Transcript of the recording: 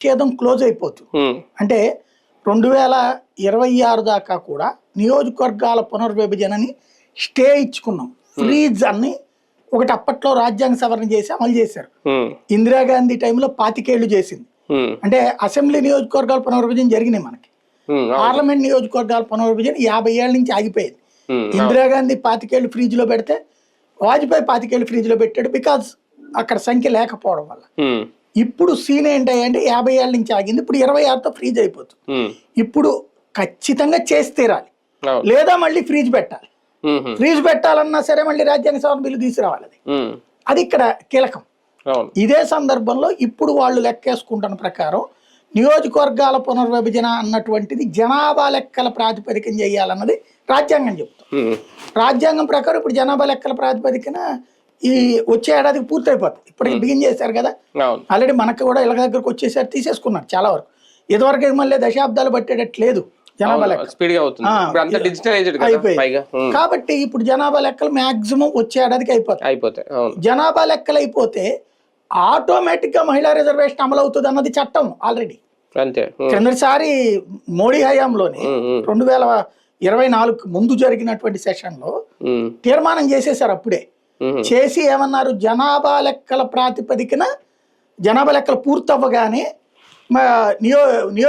ఛేదం close అయిపోతుంది. అంటే 2026 దాకా కూడా నియోజకవర్గాల పునర్విభజనని స్టే ఇచ్చుకున్నాం. ఫ్రీజ్ అని ఒకటి అప్పట్లో రాజ్యాంగ సవరణ చేసి అమలు చేశారు. ఇందిరాగాంధీ టైంలో 25 ఏళ్ళు చేసింది. అంటే అసెంబ్లీ నియోజకవర్గాల పునర్విభజన జరిగినాయి మనకి. పార్లమెంట్ నియోజకవర్గాల పునర్విభజన 50 ఏళ్ల నుంచి ఆగిపోయేది. ఇందిరాగాంధీ 25 ఏళ్ళు ఫ్రీజ్ లో పెడితే వాజ్పేయి 25 ఏళ్ళు ఫ్రీజ్ లో పెట్టాడు, బికాజ్ అక్కడ సంఖ్య లేకపోవడం వల్ల. ఇప్పుడు సీన్ ఏంటంటే 50 ఏళ్ళ నుంచి ఆగింది, ఇప్పుడు 26తో ఫ్రీజ్ అయిపోతుంది. ఇప్పుడు ఖచ్చితంగా చేసి తీరాలి, లేదా మళ్ళీ ఫ్రీజ్ పెట్టాలి. ఫ్రీజ్ పెట్టాలన్నా సరే మళ్ళీ రాజ్యాంగ సవరణ బిల్లు తీసుకురావాలి. అది ఇక్కడ కీలకం. ఇదే సందర్భంలో ఇప్పుడు వాళ్ళు లెక్కేసుకుంటున్న ప్రకారం నియోజకవర్గాల పునర్విభజన అన్నటువంటిది జనాభా లెక్కల ప్రాతిపదికన చేయాలన్నది రాజ్యాంగం చెప్తుంది. రాజ్యాంగం ప్రకారం ఇప్పుడు జనాభా లెక్కల ప్రాతిపదికన ఈ వచ్చే ఏడాదికి పూర్తయిపోతుంది. ఇప్పటికి బిగిన్ చేశారు కదా, ఆల్రెడీ మనకు కూడా ఇళ్ళ దగ్గరకు వచ్చేసారి తీసేసుకున్నారు చాలా వరకు. ఇదివరకు మళ్ళీ దశాబ్దాలు పట్టేటట్లేదు జనాభా లెక్క అయిపోయింది. కాబట్టి ఇప్పుడు జనాభా లెక్కలు మాక్సిమం వచ్చే ఏడాదికి అయిపోతాయి. జనాభా లెక్కలు అయిపోతే ఆటోమేటిక్ గా మహిళా రిజర్వేషన్ అమలు అవుతుంది అన్నది చట్టం ఆల్రెడీ. కిందసారి మోడీ హయాంలోనే 2024 ముందు జరిగినటువంటి సెషన్ లో తీర్మానం చేసేసారు. అప్పుడే చేసి ఏమన్నారు, జనాభా లెక్కల ప్రాతిపదికన జనాభా లెక్కలు పూర్తవ్వగానే నియోజక